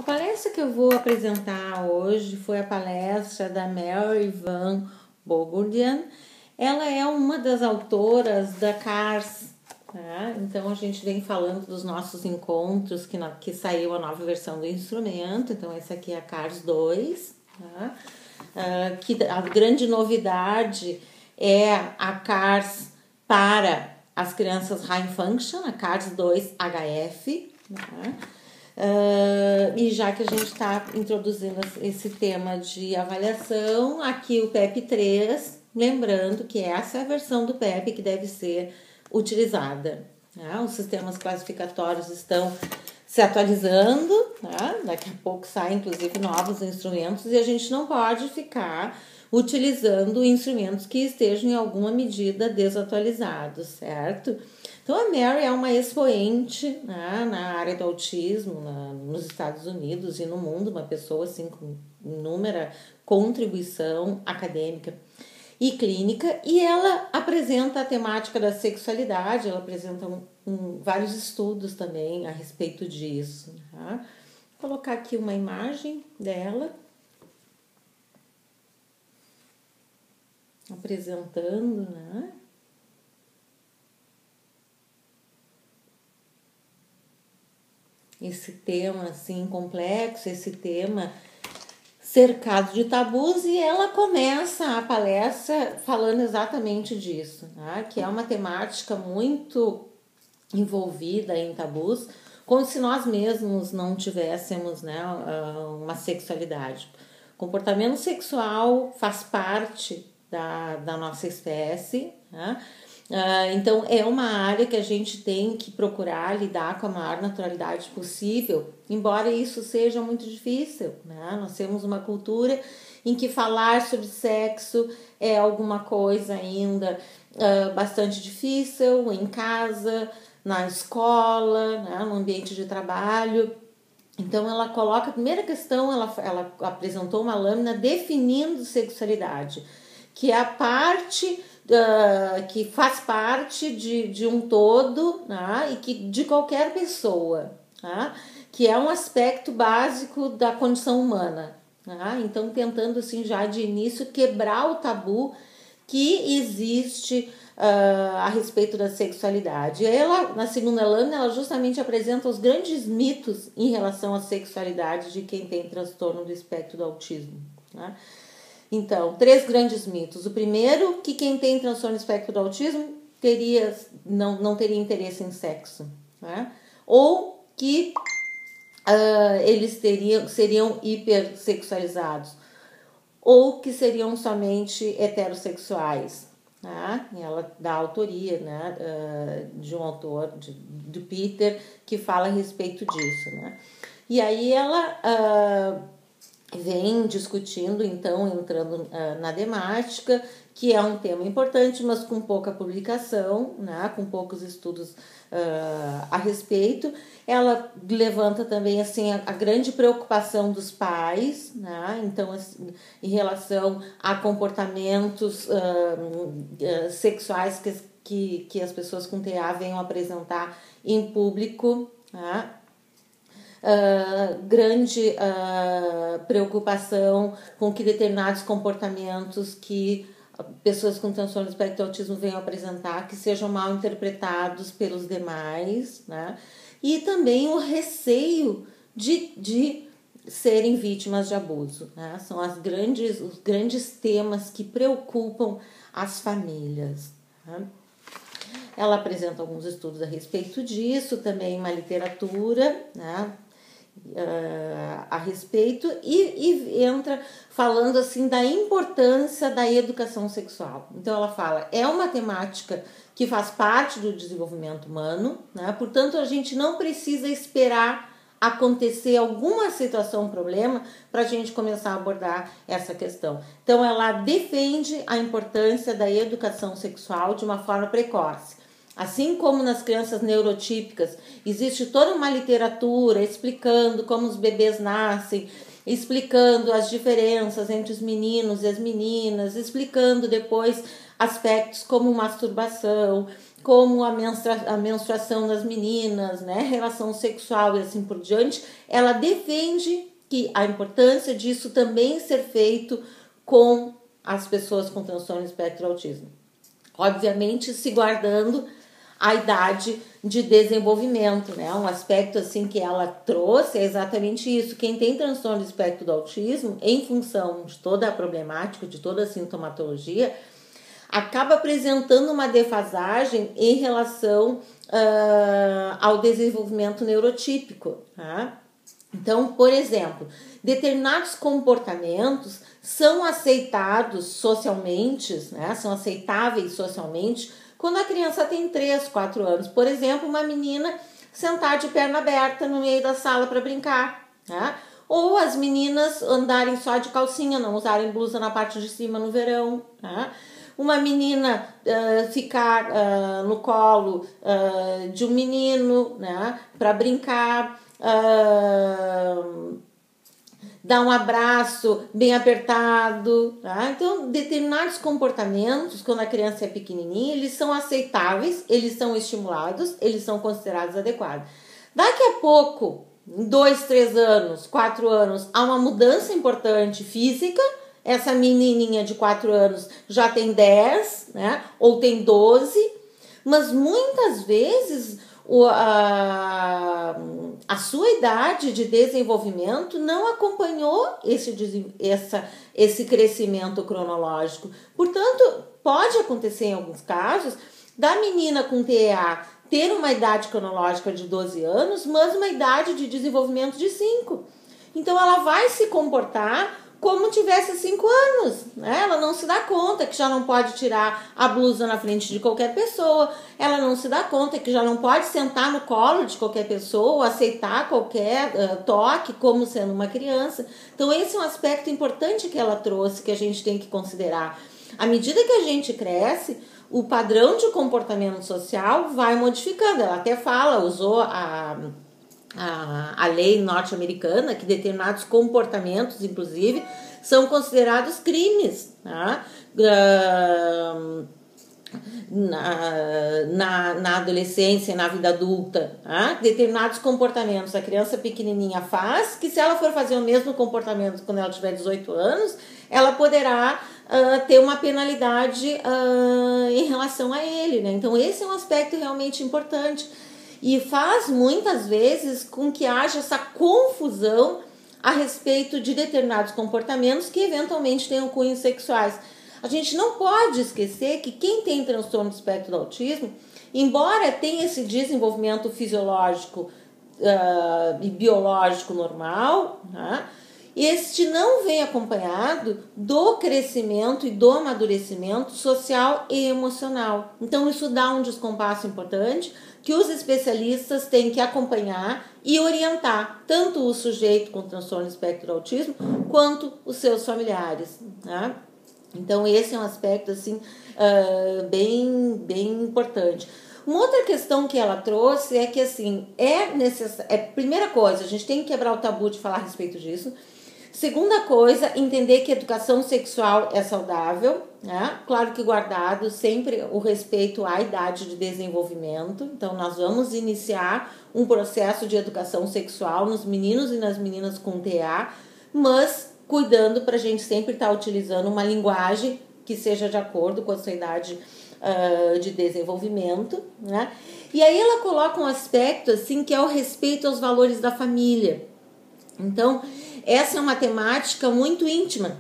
A palestra que eu vou apresentar hoje foi a palestra da Mary Van Bourdian. Ela é uma das autoras da CARS, tá? Então a gente vem falando dos nossos encontros, que saiu a nova versão do instrumento. Então esse aqui é a CARS 2, tá? Que a grande novidade é a CARS para as crianças High Function, a CARS 2 HF, tá? E já que a gente está introduzindo esse tema de avaliação, aqui o PEP 3, lembrando que essa é a versão do PEP que deve ser utilizada. Tá? Os sistemas classificatórios estão se atualizando, tá? Daqui a pouco saem inclusive novos instrumentos e a gente não pode ficar utilizando instrumentos que estejam em alguma medida desatualizados, certo? Então a Mary é uma expoente, né, na área do autismo nos Estados Unidos e no mundo, uma pessoa assim com inúmera contribuição acadêmica e clínica, e ela apresenta a temática da sexualidade, ela apresenta vários estudos também a respeito disso. Tá? Vou colocar aqui uma imagem dela, apresentando, né? Esse tema assim complexo, esse tema cercado de tabus, e ela começa a palestra falando exatamente disso, tá? Que é uma temática muito envolvida em tabus, como se nós mesmos não tivéssemos, né, uma sexualidade. Comportamento sexual faz parte da nossa espécie, né? Então é uma área que a gente tem que procurar lidar com a maior naturalidade possível, embora isso seja muito difícil, né? Nós temos uma cultura em que falar sobre sexo é alguma coisa ainda bastante difícil, em casa, na escola, né? No ambiente de trabalho. Então ela coloca, a primeira questão, ela apresentou uma lâmina definindo sexualidade, que é a parte que faz parte de um todo, né? E que de qualquer pessoa, né? Que é um aspecto básico da condição humana. Né? Então tentando assim já de início quebrar o tabu que existe a respeito da sexualidade. Ela, na segunda lâmina, ela justamente apresenta os grandes mitos em relação à sexualidade de quem tem transtorno do espectro do autismo. Né? Então, 3 grandes mitos. O primeiro, que quem tem transtorno do espectro do autismo não teria interesse em sexo. Né? Ou que eles seriam hipersexualizados. Ou que seriam somente heterossexuais. Né? Ela dá autoria, né, de um autor, do Peter, que fala a respeito disso. Né? E aí ela vem discutindo, então, entrando na temática, que é um tema importante, mas com pouca publicação, né, com poucos estudos a respeito. Ela levanta também assim a grande preocupação dos pais, né, então assim, em relação a comportamentos sexuais que as pessoas com TA venham apresentar em público, né. Grande preocupação com que determinados comportamentos que pessoas com transtorno do espectro do autismo venham apresentar, que sejam mal interpretados pelos demais, né? E também o receio de serem vítimas de abuso, né? São os grandes temas que preocupam as famílias, né? Ela apresenta alguns estudos a respeito disso, também uma literatura, né, a respeito, e entra falando assim da importância da educação sexual. Então ela fala, é uma temática que faz parte do desenvolvimento humano, né? Portanto a gente não precisa esperar acontecer alguma situação, problema, para a gente começar a abordar essa questão. Então ela defende a importância da educação sexual de uma forma precoce. Assim como nas crianças neurotípicas, existe toda uma literatura explicando como os bebês nascem, explicando as diferenças entre os meninos e as meninas, explicando depois aspectos como masturbação, como a menstruação das meninas, né, relação sexual e assim por diante, ela defende que a importância disso também ser feito com as pessoas com transtorno espectro autismo. Obviamente, se guardando a idade de desenvolvimento, né? Um aspecto assim que ela trouxe é exatamente isso. Quem tem transtorno espectro do autismo, em função de toda a problemática, de toda a sintomatologia, acaba apresentando uma defasagem em relação ao desenvolvimento neurotípico, tá? Então, por exemplo, determinados comportamentos são aceitados socialmente, né? São aceitáveis socialmente quando a criança tem 3, 4 anos. Por exemplo, uma menina sentar de perna aberta no meio da sala para brincar, né? Ou as meninas andarem só de calcinha, não usarem blusa na parte de cima no verão, né? Uma menina ficar no colo de um menino, né, para brincar, dar um abraço bem apertado, tá? Então, determinados comportamentos, quando a criança é pequenininha, eles são aceitáveis, eles são estimulados, eles são considerados adequados. Daqui a pouco, em 2, 3 anos, 4 anos, há uma mudança importante física. Essa menininha de 4 anos já tem 10, né? Ou tem 12, mas muitas vezes a sua idade de desenvolvimento não acompanhou esse crescimento cronológico. Portanto, pode acontecer em alguns casos da menina com TEA ter uma idade cronológica de 12 anos, mas uma idade de desenvolvimento de 5. Então, ela vai se comportar como tivesse 5 anos, né? Ela não se dá conta que já não pode tirar a blusa na frente de qualquer pessoa, ela não se dá conta que já não pode sentar no colo de qualquer pessoa ou aceitar qualquer toque como sendo uma criança. Então esse é um aspecto importante que ela trouxe, que a gente tem que considerar. À medida que a gente cresce, o padrão de comportamento social vai modificando. Ela até fala, usou a lei norte-americana, que determinados comportamentos, inclusive, são considerados crimes, tá? Na adolescência e na vida adulta, tá? Determinados comportamentos a criança pequenininha faz, que se ela for fazer o mesmo comportamento quando ela tiver 18 anos, ela poderá ter uma penalidade em relação a ele, né? Então esse é um aspecto realmente importante. E faz muitas vezes com que haja essa confusão a respeito de determinados comportamentos que eventualmente tenham cunhos sexuais. A gente não pode esquecer que quem tem transtorno do espectro do autismo, embora tenha esse desenvolvimento fisiológico e biológico normal, né, este não vem acompanhado do crescimento e do amadurecimento social e emocional. Então isso dá um descompasso importante que os especialistas têm que acompanhar e orientar tanto o sujeito com transtorno espectro do autismo quanto os seus familiares, né? Então esse é um aspecto assim bem importante. Uma outra questão que ela trouxe é que assim primeira coisa, a gente tem que quebrar o tabu de falar a respeito disso. Segunda coisa, entender que a educação sexual é saudável, né? Claro que guardado sempre o respeito à idade de desenvolvimento. Então, nós vamos iniciar um processo de educação sexual nos meninos e nas meninas com TEA, mas cuidando para a gente sempre estar utilizando uma linguagem que seja de acordo com a sua idade de desenvolvimento, né? E aí ela coloca um aspecto assim que é o respeito aos valores da família. Então, essa é uma temática muito íntima,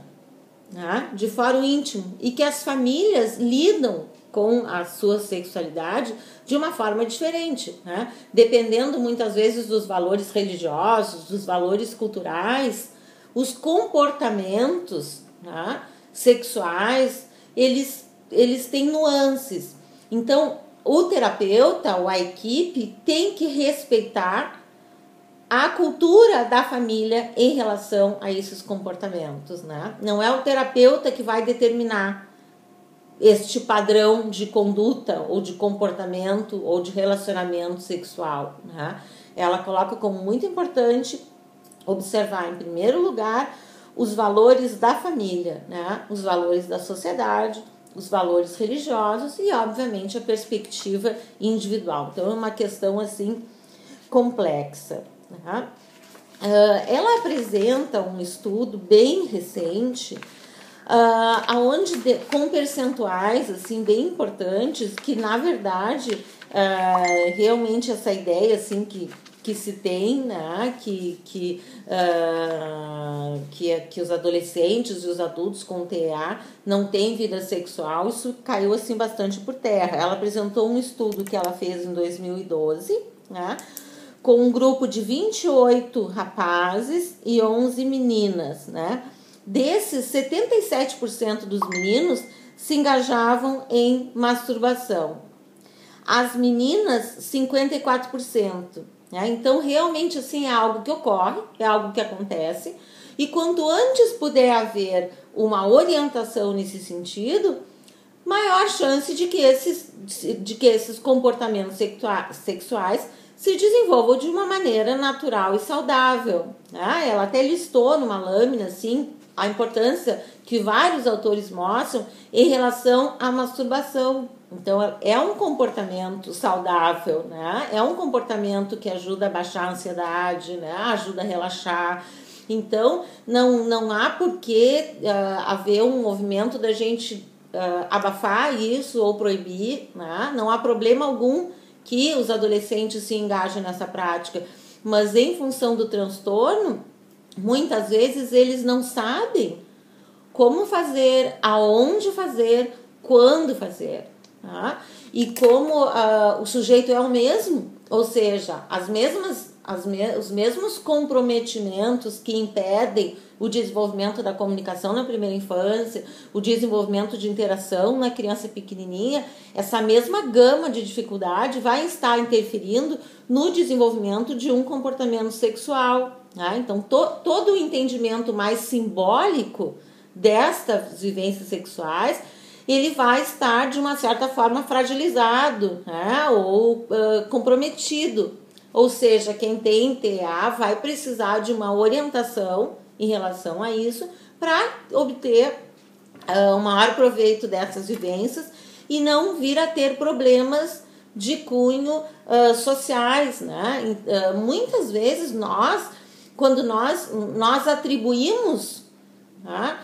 né? De fórum íntimo, e que as famílias lidam com a sua sexualidade de uma forma diferente, né? Dependendo muitas vezes dos valores religiosos, dos valores culturais, os comportamentos, né, sexuais, eles têm nuances. Então, o terapeuta ou a equipe tem que respeitar a cultura da família em relação a esses comportamentos, né? Não é o terapeuta que vai determinar este padrão de conduta ou de comportamento ou de relacionamento sexual, né? Ela coloca como muito importante observar, em primeiro lugar, os valores da família, né? Os valores da sociedade, os valores religiosos e, obviamente, a perspectiva individual. Então, é uma questão, assim, complexa. Tá? Ela apresenta um estudo bem recente, aonde com percentuais assim bem importantes, que na verdade realmente essa ideia assim que se tem, né, que os adolescentes e os adultos com TEA não têm vida sexual, isso caiu assim bastante por terra. Ela apresentou um estudo que ela fez em 2012, né, com um grupo de 28 rapazes e 11 meninas, né? Desses, 77% dos meninos se engajavam em masturbação. As meninas, 54%. Né? Então, realmente, assim, é algo que ocorre, é algo que acontece. E quanto antes puder haver uma orientação nesse sentido, maior chance de que esses comportamentos sexuais se desenvolvam de uma maneira natural e saudável. Ela até listou numa lâmina, assim, a importância que vários autores mostram em relação à masturbação. Então, é um comportamento saudável, né? É um comportamento que ajuda a baixar a ansiedade, né? Ajuda a relaxar. Então, não há por que haver um movimento da gente abafar isso ou proibir, né? Não há problema algum que os adolescentes se engajem nessa prática, mas em função do transtorno, muitas vezes eles não sabem como fazer, aonde fazer, quando fazer, tá? E como o sujeito é o mesmo, ou seja, os mesmos comprometimentos que impedem o desenvolvimento da comunicação na primeira infância, o desenvolvimento de interação na criança pequenininha, essa mesma gama de dificuldade vai estar interferindo no desenvolvimento de um comportamento sexual. Tá? Então, todo o entendimento mais simbólico destas vivências sexuais, ele vai estar de uma certa forma fragilizado, né? Ou comprometido. Ou seja, quem tem TEA vai precisar de uma orientação em relação a isso para obter o maior proveito dessas vivências e não vir a ter problemas de cunho sociais, né? Muitas vezes quando nós atribuímos, tá,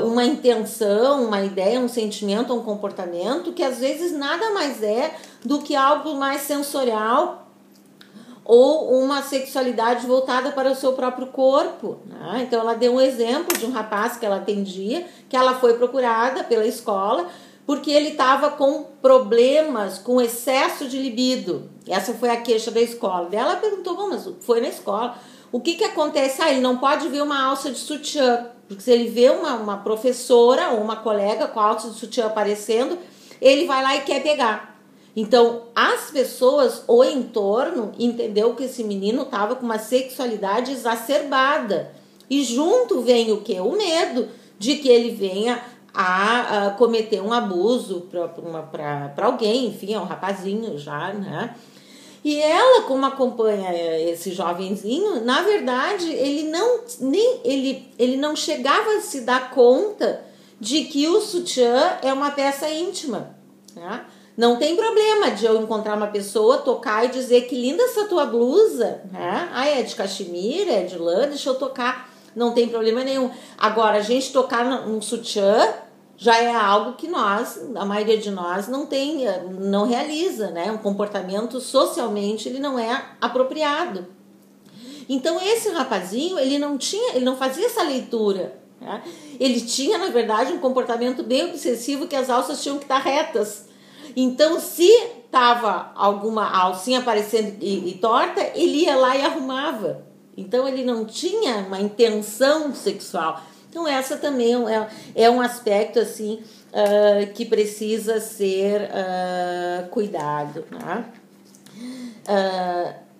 uma intenção, uma ideia, um sentimento, um comportamento que às vezes nada mais é do que algo mais sensorial ou uma sexualidade voltada para o seu próprio corpo, né? Então ela deu um exemplo de um rapaz que ela atendia, que ela foi procurada pela escola porque ele estava com problemas, com excesso de libido. Essa foi a queixa da escola. Daí ela perguntou, bom, mas foi na escola, o que acontece? Ele não pode ver uma alça de sutiã, porque se ele vê uma professora ou uma colega com a alça de sutiã aparecendo, ele vai lá e quer pegar. Então, as pessoas, o entorno, entendeu que esse menino estava com uma sexualidade exacerbada. E junto vem o quê? O medo de que ele venha a cometer um abuso para alguém, enfim, é um rapazinho já, né? E ela, como acompanha esse jovenzinho, na verdade, ele não chegava a se dar conta de que o sutiã é uma peça íntima, né? Não tem problema de eu encontrar uma pessoa, tocar e dizer que linda essa tua blusa, né? É de cachemira, é de lã, deixa eu tocar. Não tem problema nenhum. Agora, a gente tocar num sutiã já é algo que a maioria de nós não realiza, né? Um comportamento socialmente ele não é apropriado. Então, esse rapazinho, ele não fazia essa leitura, né? Ele tinha, na verdade, um comportamento bem obsessivo que as alças tinham que estar retas. Então, se estava alguma alcinha aparecendo e torta, ele ia lá e arrumava. Então, ele não tinha uma intenção sexual. Então, essa também é um aspecto assim, que precisa ser cuidado. Né?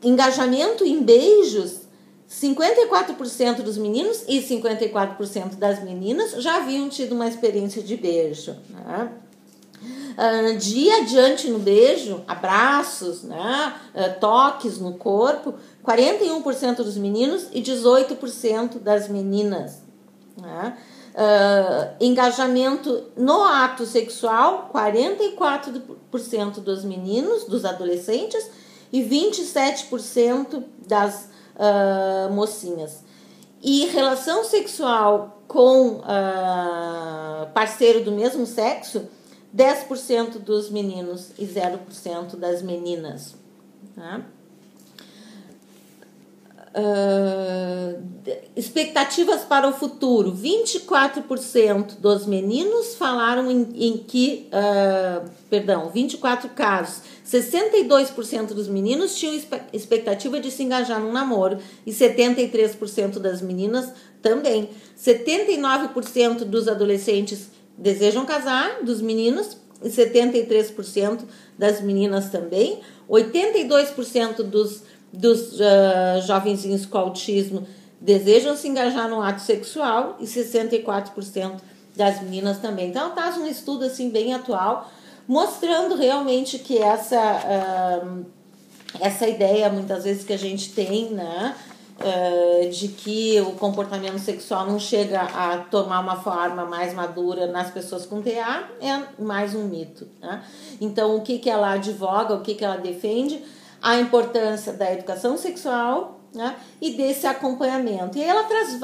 Engajamento em beijos, 54% dos meninos e 54% das meninas já haviam tido uma experiência de beijo. Né? De ir adiante no beijo, abraços, né, toques no corpo, 41% dos meninos e 18% das meninas. Né? Engajamento no ato sexual, 44% dos meninos, dos adolescentes, e 27% das mocinhas. E relação sexual com parceiro do mesmo sexo, 10% dos meninos e 0% das meninas. Tá? Expectativas para o futuro, 24% dos meninos falaram em que, 24 casos, 62% dos meninos tinham expectativa de se engajar num namoro e 73% das meninas também. 79% dos adolescentes desejam casar, dos meninos, e 73% das meninas também. 82% dos jovenzinhos com autismo desejam se engajar no ato sexual e 64% das meninas também. Então, tá um estudo assim bem atual, mostrando realmente que essa ideia muitas vezes que a gente tem, né, de que o comportamento sexual não chega a tomar uma forma mais madura nas pessoas com TEA é mais um mito, né? Então, o que ela advoga, o que ela defende? A importância da educação sexual, né, e desse acompanhamento. E ela traz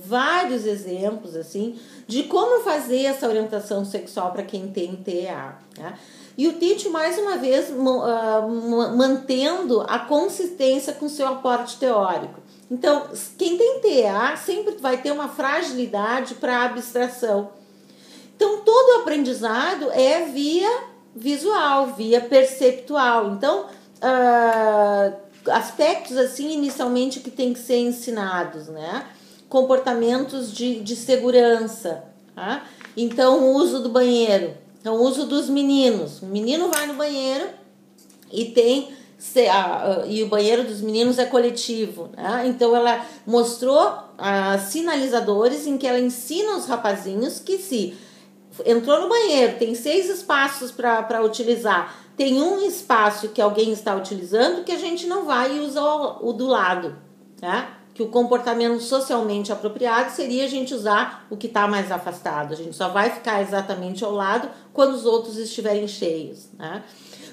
vários exemplos assim, de como fazer essa orientação sexual para quem tem TEA. Né? E o Teach, mais uma vez, mantendo a consistência com seu aporte teórico. Então, quem tem TEA sempre vai ter uma fragilidade para abstração. Então, todo o aprendizado é via visual, via perceptual. Então, aspectos assim inicialmente que tem que ser ensinados, né? Comportamentos de segurança, tá? Então, o uso do banheiro, então, o uso dos meninos. O menino vai no banheiro e e o banheiro dos meninos é coletivo, né? Então ela mostrou sinalizadores em que ela ensina os rapazinhos que se entrou no banheiro, tem 6 espaços para utilizar, tem um espaço que alguém está utilizando que a gente não vai e usa o do lado, né? Que o comportamento socialmente apropriado seria a gente usar o que está mais afastado, a gente só vai ficar exatamente ao lado quando os outros estiverem cheios, né?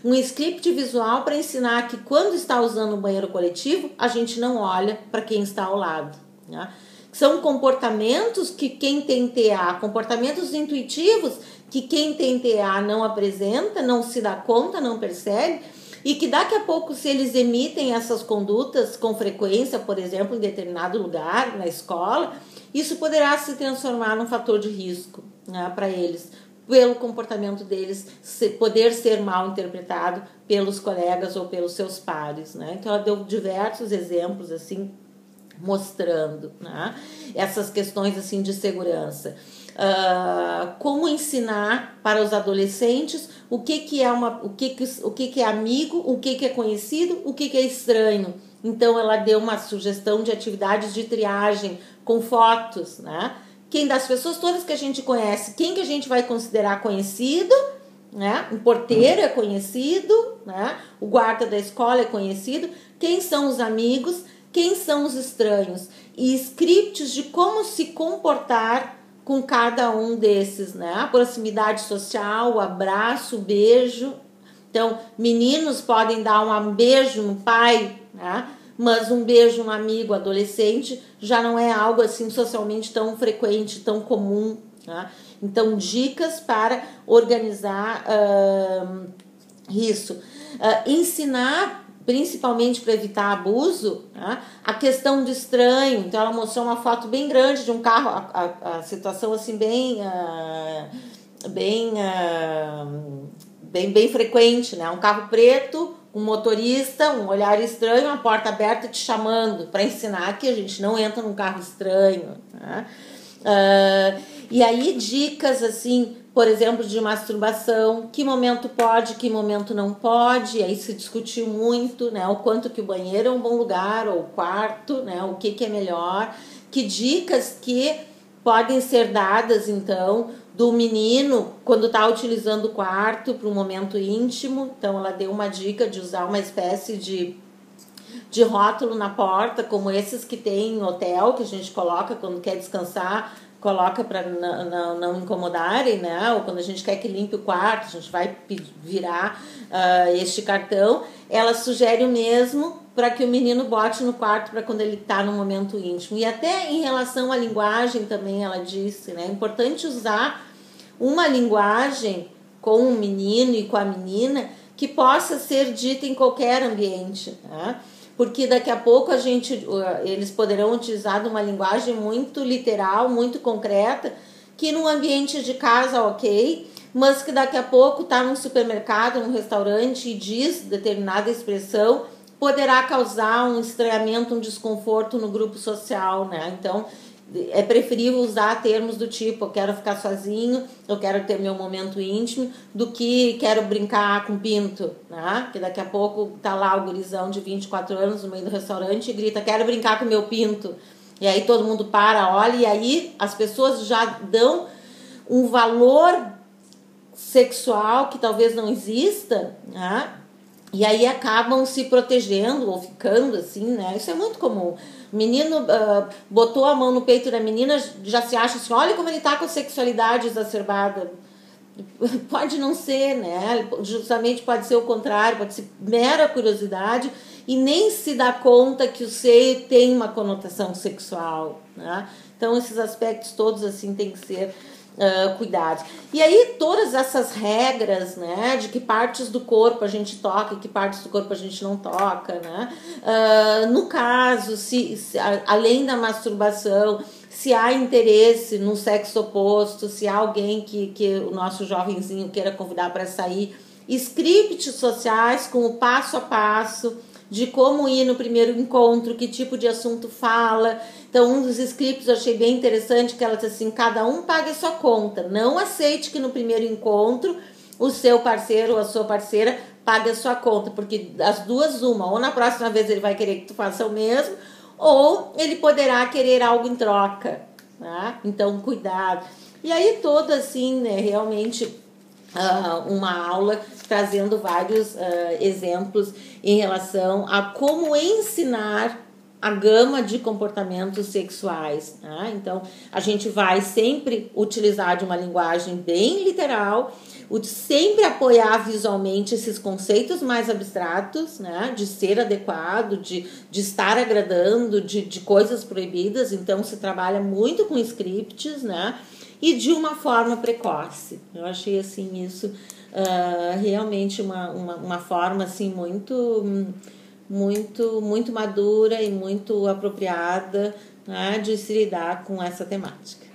Um script visual para ensinar que quando está usando o banheiro coletivo, a gente não olha para quem está ao lado, né? São comportamentos que quem tem TEA, comportamentos intuitivos que quem tem TEA não apresenta, não se dá conta, não percebe, e que daqui a pouco, se eles emitem essas condutas com frequência, por exemplo, em determinado lugar, na escola, isso poderá se transformar num fator de risco, né, para eles, pelo comportamento deles poder ser mal interpretado pelos colegas ou pelos seus pares, né? Então ela deu diversos exemplos assim, mostrando, né, essas questões assim de segurança. Como ensinar para os adolescentes o que é amigo, o que é conhecido, o que é estranho. Então ela deu uma sugestão de atividades de triagem com fotos, né? Quem das pessoas todas que a gente conhece, quem que a gente vai considerar conhecido, né? O porteiro é conhecido, né? O guarda da escola é conhecido, quem são os amigos, quem são os estranhos, e scripts de como se comportar com cada um desses, né? A proximidade social, o abraço, o beijo. Então, meninos podem dar um beijo no pai, né? Mas um beijo no amigo adolescente já não é algo assim socialmente tão frequente, tão comum, né? Então, dicas para organizar isso. Ensinar, principalmente para evitar abuso, né? A questão de estranho. Então ela mostrou uma foto bem grande de um carro, a situação assim bem frequente, né? Um carro preto, um motorista, um olhar estranho, uma porta aberta te chamando para ensinar que a gente não entra num carro estranho, né? E aí dicas assim, por exemplo, de masturbação, que momento pode, que momento não pode, aí se discutiu muito, né, o quanto que o banheiro é um bom lugar, ou o quarto, né, o que é melhor, que dicas que podem ser dadas, então, do menino quando está utilizando o quarto para um momento íntimo. Então ela deu uma dica de usar uma espécie de de rótulo na porta, como esses que tem em hotel, que a gente coloca quando quer descansar, coloca para não incomodarem, né? Ou quando a gente quer que limpe o quarto, a gente vai virar este cartão. Ela sugere o mesmo para que o menino bote no quarto para quando ele está no momento íntimo. E até em relação à linguagem também ela disse, né? É importante usar uma linguagem com o menino e com a menina que possa ser dita em qualquer ambiente, né? Porque daqui a pouco eles poderão utilizar uma linguagem muito literal, muito concreta, que num ambiente de casa, ok, mas que daqui a pouco está num supermercado, num restaurante e diz determinada expressão, poderá causar um estranhamento, um desconforto no grupo social, né? Então, é preferível usar termos do tipo eu quero ficar sozinho, eu quero ter meu momento íntimo, do que quero brincar com pinto, né? Que daqui a pouco tá lá o gurizão de 24 anos no meio do restaurante e grita quero brincar com meu pinto, e aí todo mundo para, olha, e aí as pessoas já dão um valor sexual que talvez não exista, né? E aí acabam se protegendo ou ficando assim, né? Isso é muito comum. O menino botou a mão no peito da menina, já se acha assim, olha como ele tá com a sexualidade exacerbada. Pode não ser, né? Justamente pode ser o contrário, pode ser mera curiosidade e nem se dá conta que o seio tem uma conotação sexual, né? Então esses aspectos todos assim têm que ser cuidados. E aí todas essas regras, né, de que partes do corpo a gente toca e que partes do corpo a gente não toca, né? No caso, se além da masturbação, se há interesse no sexo oposto, se há alguém que o nosso jovenzinho queira convidar para sair, scripts sociais com o passo a passo de como ir no primeiro encontro, que tipo de assunto fala. Então, um dos scripts eu achei bem interessante, que ela disse assim, cada um pague a sua conta. Não aceite que no primeiro encontro o seu parceiro ou a sua parceira pague a sua conta, porque as duas, ou na próxima vez ele vai querer que tu faça o mesmo, ou ele poderá querer algo em troca, tá? Então, cuidado. E aí, todo assim, né, realmente uma aula trazendo vários exemplos em relação a como ensinar a gama de comportamentos sexuais, né? Então, a gente vai sempre utilizar de uma linguagem bem literal, sempre apoiar visualmente esses conceitos mais abstratos, né? De ser adequado, de estar agradando, de coisas proibidas. Então, se trabalha muito com scripts, né? E de uma forma precoce. Eu achei assim isso realmente uma forma assim muito madura e muito apropriada, né, de se lidar com essa temática.